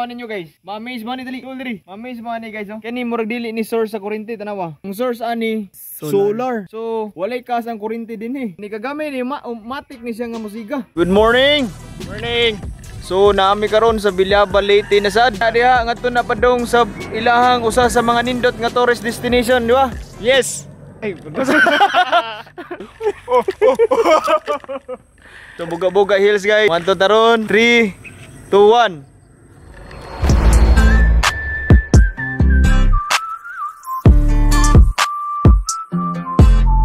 tanawan ninyo guys. Ma-amaze man ni dali. Ma-amaze man ni guys. Oh. Kani murag dili ni source sa kuryente tanawa. Ang source ani solar. So walay kas ang kuryente din eh. Ni kagamay ni matik ni siya nga musiga. Good morning. Morning. So naami karon sa Bilyaba Leyte na sad. Diha ngadto na padong sa ilahang usa sa mga nindot nga tourist destination, di ba? Yes. Ay, so Buga-Buga Hills guys. Manto taron 3, 2, 1.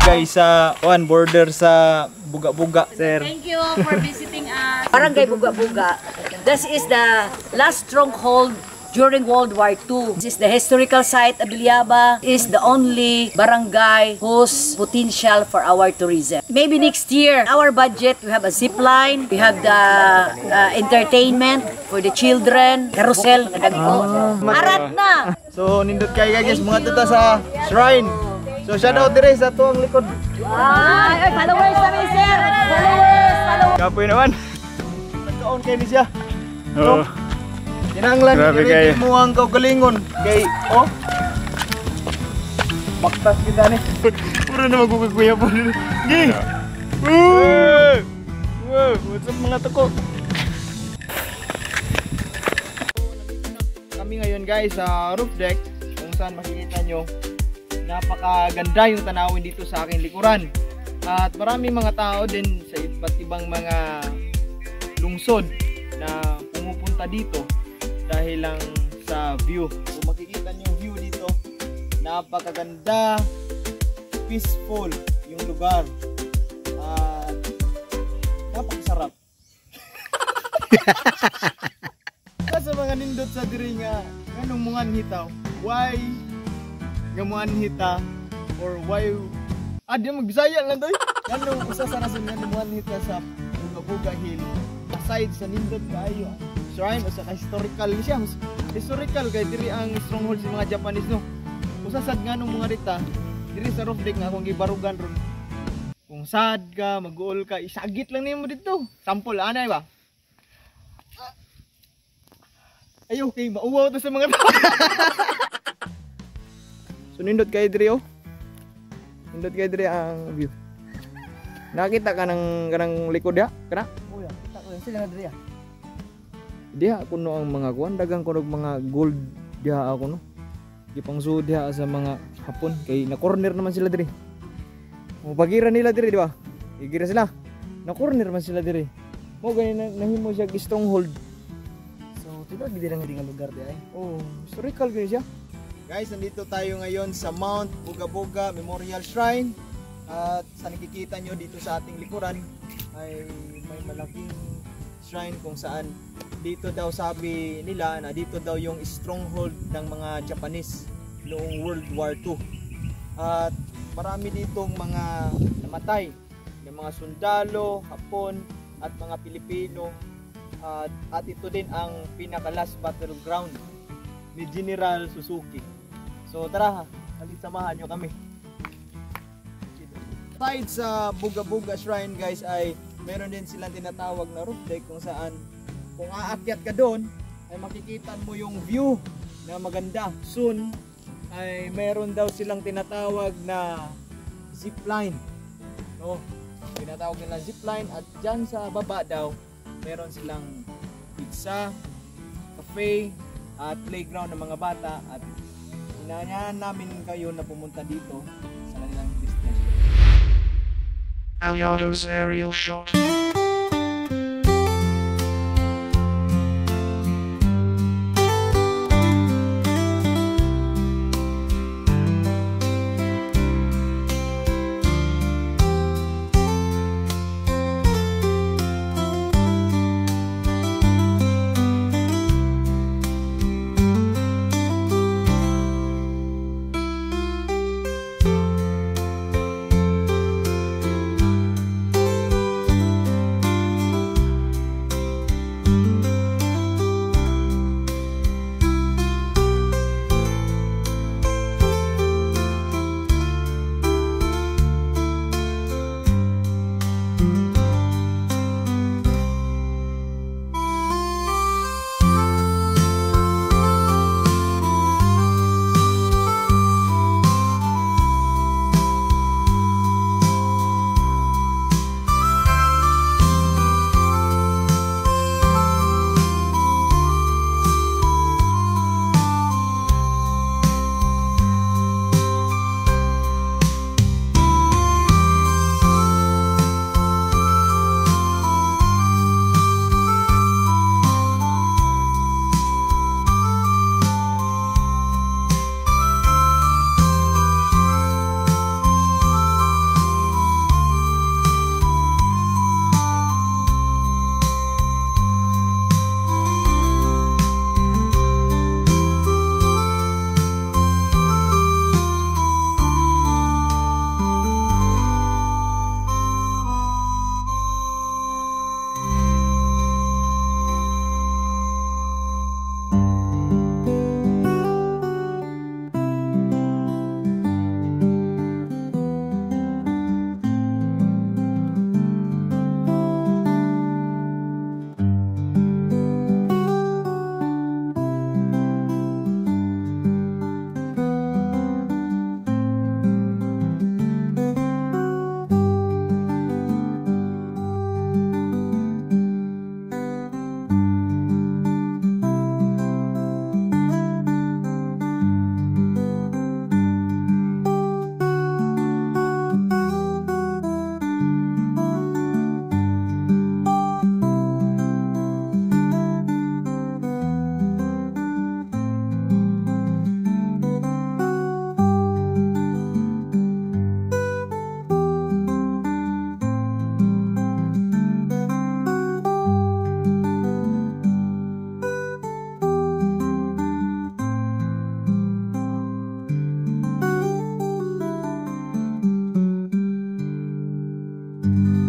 Guys sa border sa Buga-Buga, sir. Thank you for visiting us. Barangay Buga-Buga. This is the last stronghold during World War II. This is the historical site of Bilyaba. Is the only barangay whose potential for our tourism. Maybe next year, our budget, we have a zip line, we have the entertainment for the children, carousel, arat na! So nindot kayo guys, mga tuta sa shrine. So shout out dire sa tuwang likod. Ay, followers namin sir! Followers! Kapoy naman. Nagkaon kayo ni siya. So, kinanglan kaya mo ang kaugalingon kay baktas kita ni. Puro na magkukuya po. Gi. What's up mga tuko? Kami ngayon guys sa roof deck kung saan makikita nyo napakaganda yung tanawin dito sa aking likuran. At marami mga tao din sa iba't ibang mga lungsod na pumupunta dito dahil lang sa view. Kung makikita niyo yung view dito, napakaganda, peaceful yung lugar. Napakasarap. Sa mga nindot sa diri nga anong mga hitaw? Why gamuan hita or why di magbisaya lang doy. Anong usa sa rason nga gamuan hita sa Buga-Buga Hill aside sa nindot kaayo shrine o sa historical siya. Historical kay diri ang stronghold sa mga Japanese no. Usa sad nga nung mga rita diri sa roof deck nga akong gibarugan ron. Kung sad ka, mag-uol ka, isagit lang nimo dito. Sample anay ba? Ayo kay mauwaw to sa mga tao. So nindot kay diri oh. Nindot kay diri ang view. Nakita ka ng likod ya? Kana? Oh ya, kita ko sila na diri ah. Diha ako no ang mga kuan dagang kuno mga gold diha ako no. Gipangsu diha sa mga Hapon kay na corner naman sila diri. Mo bagira nila diri di ba? Igira sila. Na corner man sila diri. Mo gani nahimo siya stronghold. So tiba gid lang nga lugar di ay. Oh, historical gani siya. Guys, nandito tayo ngayon sa Mount Buga-Buga Memorial Shrine. At sa nakikita nyo dito sa ating likuran ay may malaking shrine kung saan dito daw sabi nila na dito daw yung stronghold ng mga Japanese noong World War II. At marami ditong mga namatay ng mga sundalo, Hapon at mga Pilipino. At ito din ang pinaka-last battleground ni General Suzuki. So tara, samahan nyo kami. Aside sa Buga-Buga Shrine guys ay meron din silang tinatawag na roof deck kung saan kung aakyat ka doon ay makikita mo yung view na maganda. Soon ay meron daw silang tinatawag na zipline. No? Tinatawag nila zipline at dyan sa baba daw meron silang pizza, cafe at playground ng mga bata at inanyahan namin kayo na pumunta dito sa kanilang destination. Aliados aerial shot. Bye.